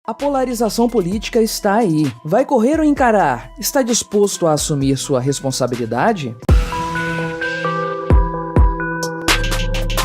A polarização política está aí. Vai correr ou encarar? Está disposto a assumir sua responsabilidade?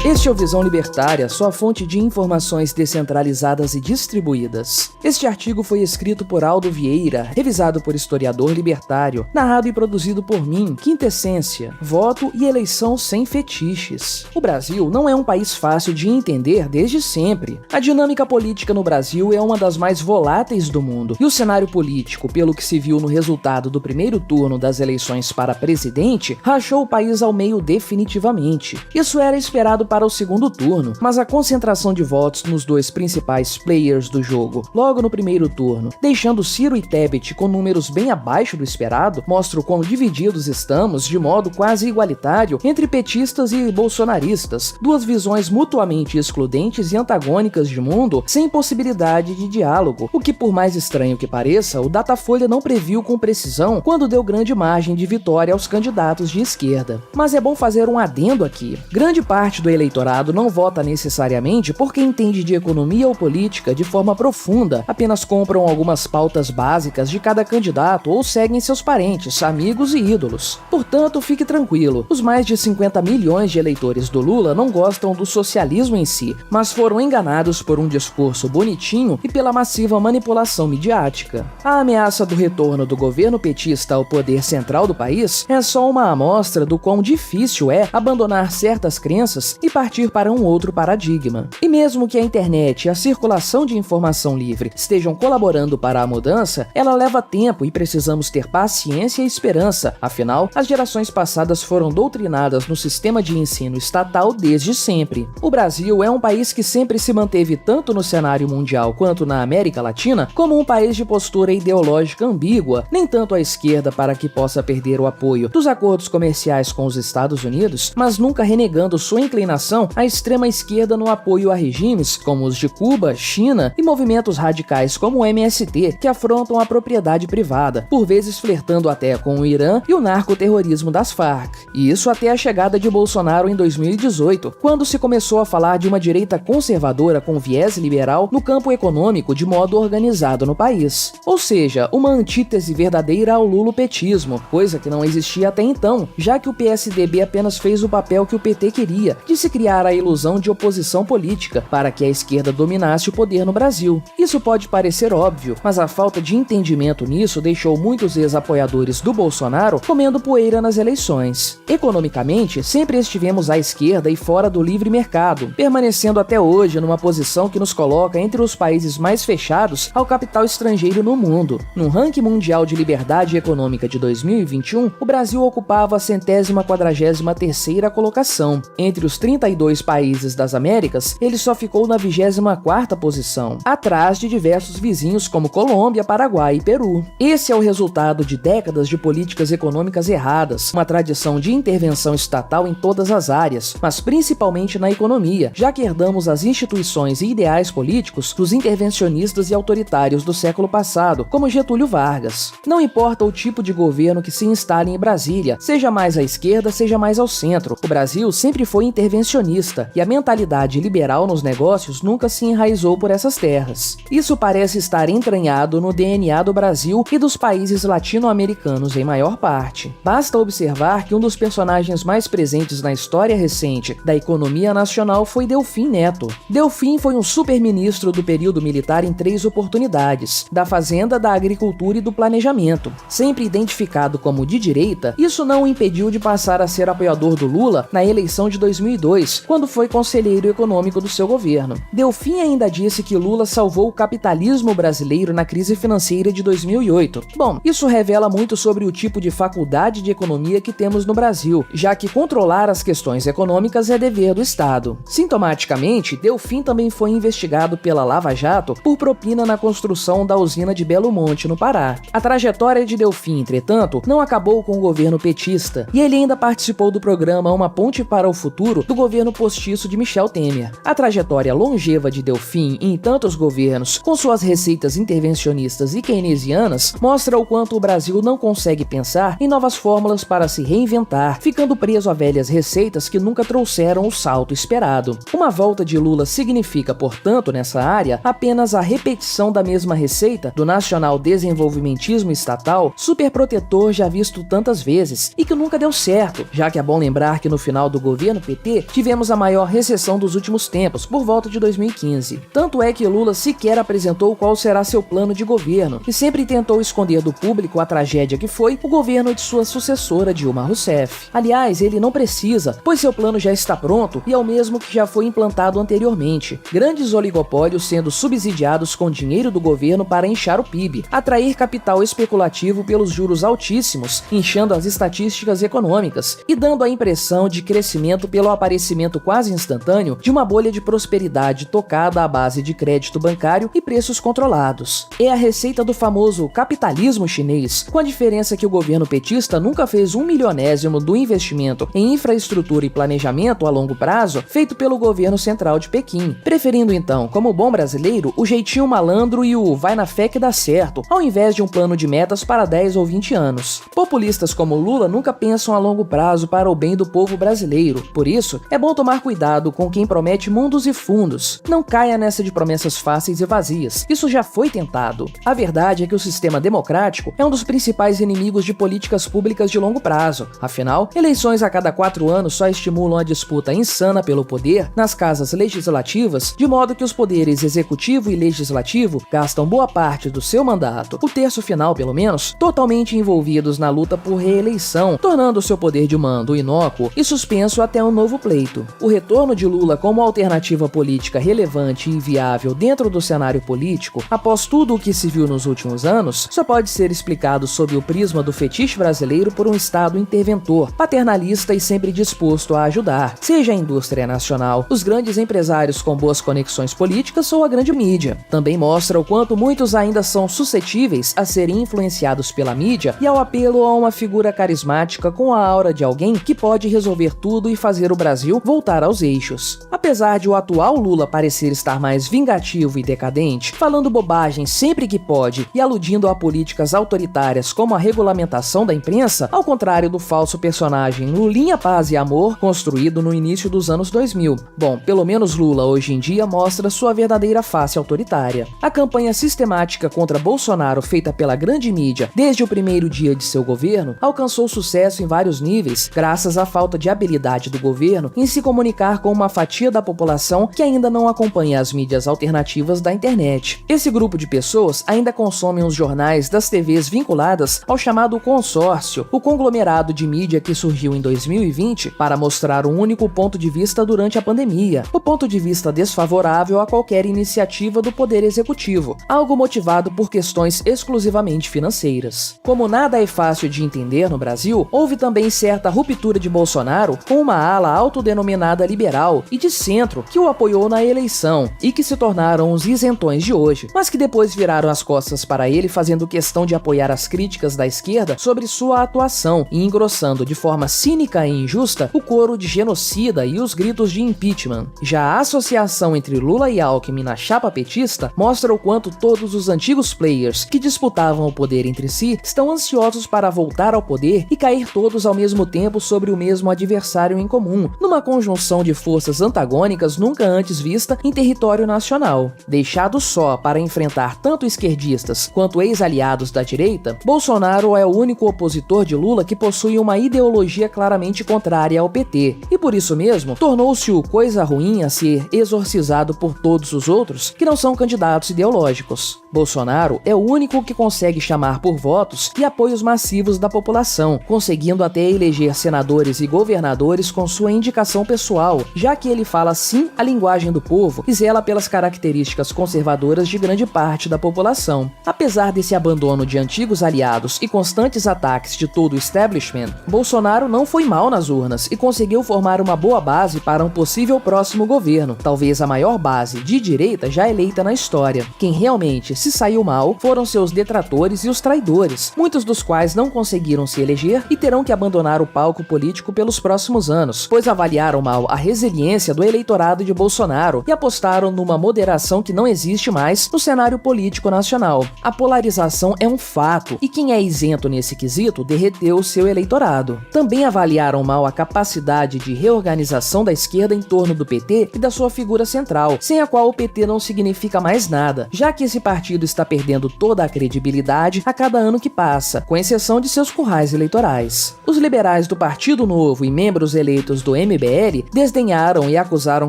Este é o Visão Libertária, sua fonte de informações descentralizadas e distribuídas. Este artigo foi escrito por Aldo Vieira, revisado por historiador libertário, narrado e produzido por mim, Quintessência, voto e eleição sem fetiches. O Brasil não é um país fácil de entender desde sempre. A dinâmica política no Brasil é uma das mais voláteis do mundo, e o cenário político, pelo que se viu no resultado do primeiro turno das eleições para presidente, rachou o país ao meio definitivamente. Isso era esperado para o segundo turno, mas a concentração de votos nos dois principais players do jogo, logo no primeiro turno, deixando Ciro e Tebet com números bem abaixo do esperado, mostra o quão divididos estamos de modo quase igualitário entre petistas e bolsonaristas, duas visões mutuamente excludentes e antagônicas de mundo sem possibilidade de diálogo, o que, por mais estranho que pareça, o Datafolha não previu com precisão quando deu grande margem de vitória aos candidatos de esquerda. Mas é bom fazer um adendo aqui. Grande parte do eleitorado não vota necessariamente porque entende de economia ou política de forma profunda, apenas compram algumas pautas básicas de cada candidato ou seguem seus parentes, amigos e ídolos. Portanto, fique tranquilo, os mais de 50 milhões de eleitores do Lula não gostam do socialismo em si, mas foram enganados por um discurso bonitinho e pela massiva manipulação midiática. A ameaça do retorno do governo petista ao poder central do país é só uma amostra do quão difícil é abandonar certas crenças e partir para um outro paradigma. E mesmo que a internet e a circulação de informação livre estejam colaborando para a mudança, ela leva tempo e precisamos ter paciência e esperança, afinal, as gerações passadas foram doutrinadas no sistema de ensino estatal desde sempre. O Brasil é um país que sempre se manteve tanto no cenário mundial quanto na América Latina como um país de postura ideológica ambígua, nem tanto à esquerda para que possa perder o apoio dos acordos comerciais com os Estados Unidos, mas nunca renegando sua inclinação à extrema esquerda no apoio a regimes como os de Cuba, China e movimentos radicais como o MST, que afrontam a propriedade privada, por vezes flertando até com o Irã e o narcoterrorismo das Farc. E isso até a chegada de Bolsonaro em 2018, quando se começou a falar de uma direita conservadora com viés liberal no campo econômico de modo organizado no país. Ou seja, uma antítese verdadeira ao lulopetismo, coisa que não existia até então, já que o PSDB apenas fez o papel que o PT queria, de se criar a ilusão de oposição política para que a esquerda dominasse o poder no Brasil. Isso pode parecer óbvio, mas a falta de entendimento nisso deixou muitos ex-apoiadores do Bolsonaro comendo poeira nas eleições. Economicamente, sempre estivemos à esquerda e fora do livre mercado, permanecendo até hoje numa posição que nos coloca entre os países mais fechados ao capital estrangeiro no mundo. No ranking mundial de liberdade econômica de 2021, o Brasil ocupava a 143ª colocação. Entre os 32 países das Américas, ele só ficou na 24ª posição, atrás de diversos vizinhos como Colômbia, Paraguai e Peru. Esse é o resultado de décadas de políticas econômicas erradas, uma tradição de intervenção estatal em todas as áreas, mas principalmente na economia, já que herdamos as instituições e ideais políticos dos intervencionistas e autoritários do século passado, como Getúlio Vargas. Não importa o tipo de governo que se instale em Brasília, seja mais à esquerda, seja mais ao centro, o Brasil sempre foi intervencionista e a mentalidade liberal nos negócios nunca se enraizou por essas terras. Isso parece estar entranhado no DNA do Brasil e dos países latino-americanos em maior parte. Basta observar que um dos personagens mais presentes na história recente da economia nacional foi Delfim Neto. Delfim foi um super-ministro do período militar em 3 oportunidades, da Fazenda, da Agricultura e do Planejamento. Sempre identificado como de direita, isso não o impediu de passar a ser apoiador do Lula na eleição de 2002, quando foi conselheiro econômico do seu governo. Delfim ainda disse que Lula salvou o capitalismo brasileiro na crise financeira de 2008. Bom, isso revela muito sobre o tipo de faculdade de economia que temos no Brasil, já que controlar as questões econômicas é dever do Estado. Sintomaticamente, Delfim também foi investigado pela Lava Jato por propina na construção da usina de Belo Monte, no Pará. A trajetória de Delfim, entretanto, não acabou com o governo petista, e ele ainda participou do programa Uma Ponte para o Futuro do governo postiço de Michel Temer. A trajetória longeva de Delfim em tantos governos, com suas receitas intervencionistas e keynesianas, mostra o quanto o Brasil não consegue pensar em novas fórmulas para se reinventar, ficando preso a velhas receitas que nunca trouxeram o salto esperado. Uma volta de Lula significa, portanto, nessa área, apenas a repetição da mesma receita do nacional desenvolvimentismo estatal, superprotetor já visto tantas vezes e que nunca deu certo, já que é bom lembrar que no final do governo PT tivemos a maior recessão dos últimos tempos, por volta de 2015. Tanto é que Lula sequer apresentou qual será seu plano de governo e sempre tentou esconder do público a tragédia que foi o governo de sua sucessora Dilma Rousseff. Aliás, ele não precisa, pois seu plano já está pronto e é o mesmo que já foi implantado anteriormente. Grandes oligopólios sendo subsidiados com dinheiro do governo para inchar o PIB, atrair capital especulativo pelos juros altíssimos, inchando as estatísticas econômicas e dando a impressão de crescimento pelo aparecimento quase instantâneo de uma bolha de prosperidade tocada à base de crédito bancário e preços controlados. É a receita do famoso capitalismo chinês, com a diferença que o governo petista nunca fez 1/1000º do investimento em infraestrutura e planejamento a longo prazo feito pelo governo central de Pequim, preferindo então, como bom brasileiro, o jeitinho malandro e o vai na fé que dá certo, ao invés de um plano de metas para 10 ou 20 anos. Populistas como Lula nunca pensam a longo prazo para o bem do povo brasileiro, por isso é bom tomar cuidado com quem promete mundos e fundos. Não caia nessa de promessas fáceis e vazias, isso já foi tentado. A verdade é que o sistema democrático é um dos principais inimigos de políticas públicas de longo prazo. Afinal, eleições a cada 4 anos só estimulam a disputa insana pelo poder nas casas legislativas, de modo que os poderes executivo e legislativo gastam boa parte do seu mandato, o terço final pelo menos, totalmente envolvidos na luta por reeleição, tornando seu poder de mando inócuo e suspenso até um novo pleito. O retorno de Lula como alternativa política relevante e viável dentro do cenário político, após tudo o que se viu nos últimos anos, só pode ser explicado sob o prisma do fetiche brasileiro por um Estado interventor, paternalista e sempre disposto a ajudar, seja a indústria nacional, os grandes empresários com boas conexões políticas ou a grande mídia. Também mostra o quanto muitos ainda são suscetíveis a serem influenciados pela mídia e ao apelo a uma figura carismática com a aura de alguém que pode resolver tudo e fazer o Brasil voltar aos eixos. Apesar de o atual Lula parecer estar mais vingativo e decadente, falando bobagem sempre que pode e aludindo a políticas autoritárias como a regulamentação da imprensa, ao contrário do falso personagem Lulinha Paz e Amor construído no início dos anos 2000. Bom, pelo menos Lula hoje em dia mostra sua verdadeira face autoritária. A campanha sistemática contra Bolsonaro feita pela grande mídia desde o primeiro dia de seu governo alcançou sucesso em vários níveis graças à falta de habilidade do governo em se comunicar com uma fatia da população que ainda não acompanha as mídias alternativas da internet. Esse grupo de pessoas ainda consomem os jornais das TVs vinculadas ao chamado consórcio, o conglomerado de mídia que surgiu em 2020 para mostrar um único ponto de vista durante a pandemia, o ponto de vista desfavorável a qualquer iniciativa do poder executivo, algo motivado por questões exclusivamente financeiras. Como nada é fácil de entender no Brasil, houve também certa ruptura de Bolsonaro com uma ala autodenominada liberal e de centro que o apoiou na eleição e que se tornaram os isentões de hoje, mas que depois viraram as costas para ele fazendo questão de apoiar as críticas da esquerda sobre sua atuação e engrossando de forma cínica e injusta o coro de genocida e os gritos de impeachment. Já a associação entre Lula e Alckmin na chapa petista mostra o quanto todos os antigos players que disputavam o poder entre si estão ansiosos para voltar ao poder e cair todos ao mesmo tempo sobre o mesmo adversário em comum, numa conjunção de forças antagônicas nunca antes vista em território nacional. Deixado só para enfrentar tanto esquerdistas quanto ex-aliados da direita, Bolsonaro é o único opositor de Lula que possui uma ideologia claramente contrária ao PT, e por isso mesmo tornou-se o coisa ruim a ser exorcizado por todos os outros que não são candidatos ideológicos. Bolsonaro é o único que consegue chamar por votos e apoios massivos da população, conseguindo até eleger senadores e governadores com sua indicação pessoal, já que ele fala sim a linguagem do povo e zela pelas características conservadoras de grande parte da população. Apesar desse abandono de antigos aliados e constantes ataques de todo o establishment, Bolsonaro não foi mal nas urnas e conseguiu formar uma boa base para um possível próximo governo, talvez a maior base de direita já eleita na história. Quem realmente se saiu mal foram seus detratores e os traidores, muitos dos quais não conseguiram se eleger e terão que abandonar o palco político pelos próximos anos, pois avaliaram mal a resiliência do eleitorado de Bolsonaro e apostaram numa moderação que não existe mais no cenário político nacional. A polarização é um fato e quem é isento nesse quesito derreteu o seu eleitorado. Também avaliaram mal a capacidade de reorganização da esquerda em torno do PT e da sua figura central, sem a qual o PT não significa mais nada, já que esse partido está perdendo toda a credibilidade a cada ano que passa, com exceção de seus currais eleitorais. Os liberais do Partido Novo e membros eleitos do MBL desdenharam e acusaram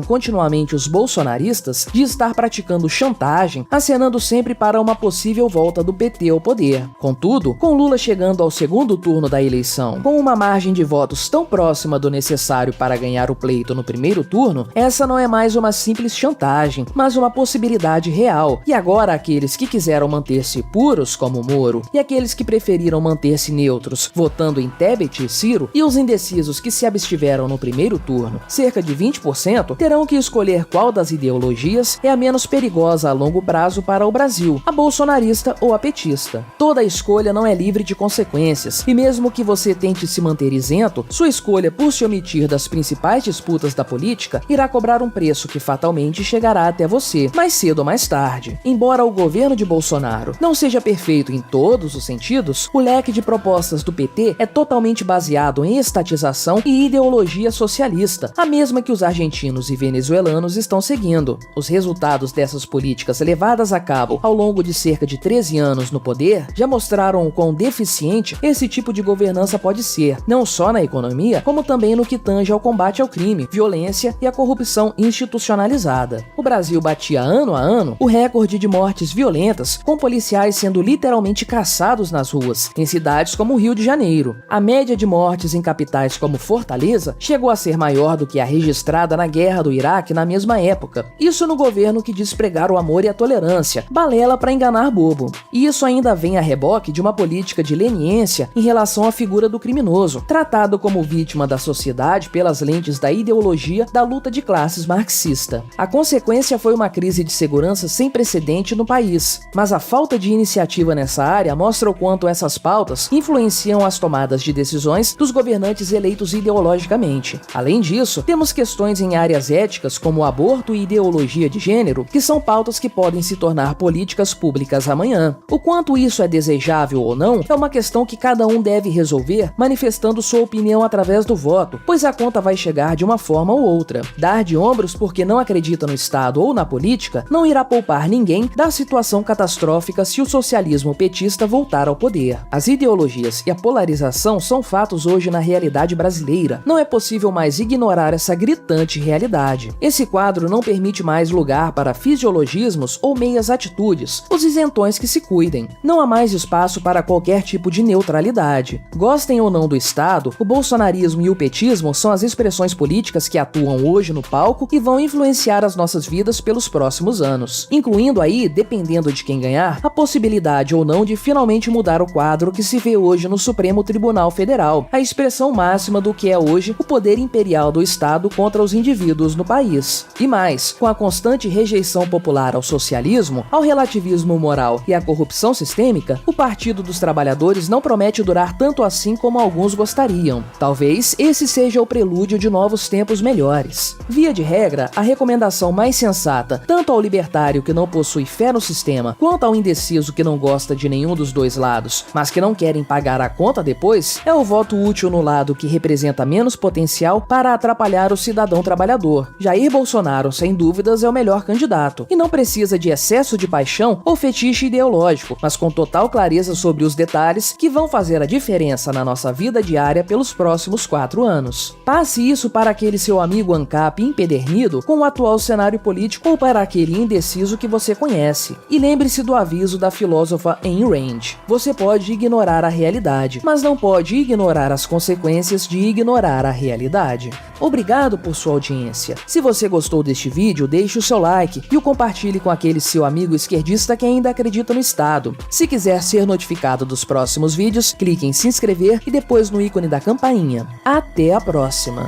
continuamente os bolsonaristas de estar praticando chantagem, acenando sempre para uma possível volta do PT ao poder. Contudo, com Lula chegando ao segundo turno da eleição, com uma margem de votos tão próxima do necessário para ganhar o pleito no primeiro turno, essa não é mais uma simples chantagem, mas uma possibilidade real. E agora aqueles que quiseram manter-se puros, como Moro, e aqueles que preferiram manter-se neutros, votando em Tebet e Ciro, e os indecisos que se abstiveram no primeiro turno, cerca de 20%, terão que escolher qual das ideologias é a menos perigosa a longo prazo para o Brasil, a bolsonarista ou a petista. Toda escolha não é livre de consequências, e mesmo que você tente se manter isento, sua escolha por se omitir das principais disputas da política irá cobrar um preço que fatalmente chegará até você, mais cedo ou mais tarde. Embora o governo de Bolsonaro não seja perfeito em todos os sentidos, o leque de propostas do PT é totalmente baseado em estatização e ideologia socialista, a mesma que os argentinos e venezuelanos estão seguindo. Os resultados dessas políticas levadas a cabo ao longo de cerca de 13 anos no poder já mostraram o quão deficiente esse tipo de governança pode ser, não só na economia, como também no que tange ao combate ao crime, violência e à corrupção institucionalizada. O Brasil batia ano a ano o recorde de mortes violentas, com policiais sendo literalmente caçados nas ruas, em cidades como o Rio de Janeiro. A média de mortes em capitais como Fortaleza chegou a ser maior do que a registrada na Guerra do Iraque na mesma época. Isso no governo que diz pregar o amor e a tolerância, balela para enganar bobo. E isso ainda vem a reboque de uma política de leniência em relação à figura do criminoso, tratado como vítima da sociedade pelas lentes da ideologia da luta de classes marxista. A consequência foi uma crise de segurança sem precedente no país, mas a falta de iniciativa nessa área mostra o quanto essas pautas influenciam as tomadas de decisões dos governantes eleitos ideologicamente. Além disso, temos questões em áreas éticas como o aborto e ideologia de gênero, que são pautas que podem se tornar políticas públicas amanhã. O quanto isso é desejável ou não é uma questão que cada um deve resolver manifestando sua opinião através do voto, pois a conta vai chegar de uma forma ou outra. Dar de ombros porque não acredita no Estado ou na política não irá poupar ninguém da situação catastrófica se o socialismo petista voltar ao poder. As ideologias e a polarização são fatos hoje na realidade brasileira. Não é possível mais ignorar essa gritante realidade. Esse quadro não permite mais lugar para fisiologismos ou meias atitudes, os isentões que se cuidem. Não há mais espaço para qualquer tipo de neutralidade. Gostem ou não do Estado, o bolsonarismo e o petismo são as expressões políticas que atuam hoje no palco e vão influenciar as nossas vidas pelos próximos anos, incluindo aí, dependendo de quem ganhar, a possibilidade ou não de finalmente mudar o quadro que se vê hoje no Supremo Tribunal Federal, a expressão máxima do que é hoje o poder imperial do Estado contra os indivíduos no país. E mais, com a constante rejeição popular ao socialismo, ao relativismo moral e à corrupção sistêmica, o Partido dos Trabalhadores não promete durar tanto assim como alguns gostariam. Talvez esse seja o prelúdio de novos tempos melhores. Via de regra, a recomendação mais sensata, tanto ao libertário que não possui fé no sistema, quanto ao indeciso que não gosta de nenhum dos dois lados, mas que não querem pagar a conta depois, é o voto útil no lado que representa menos potencial para atrapalhar o cidadão trabalhador. Jair Bolsonaro, sem dúvidas, é o melhor candidato, e não precisa de excesso de paixão ou fetiche ideológico, mas com total clareza sobre os detalhes que vão fazer a diferença na nossa vida diária pelos próximos 4 anos. Passe isso para aquele seu amigo ANCAP empedernido com o atual cenário político ou para aquele indeciso que você conhece. E lembre-se do aviso da filósofa Ayn Rand. Você pode ignorar a realidade, mas não pode ignorar as consequências de ignorar a realidade. Obrigado por sua audiência. Se você gostou deste vídeo, deixe o seu like e o compartilhe com aquele seu amigo esquerdista que ainda acredita no Estado. Se quiser ser notificado dos próximos vídeos, clique em se inscrever e depois no ícone da campainha. Até a próxima!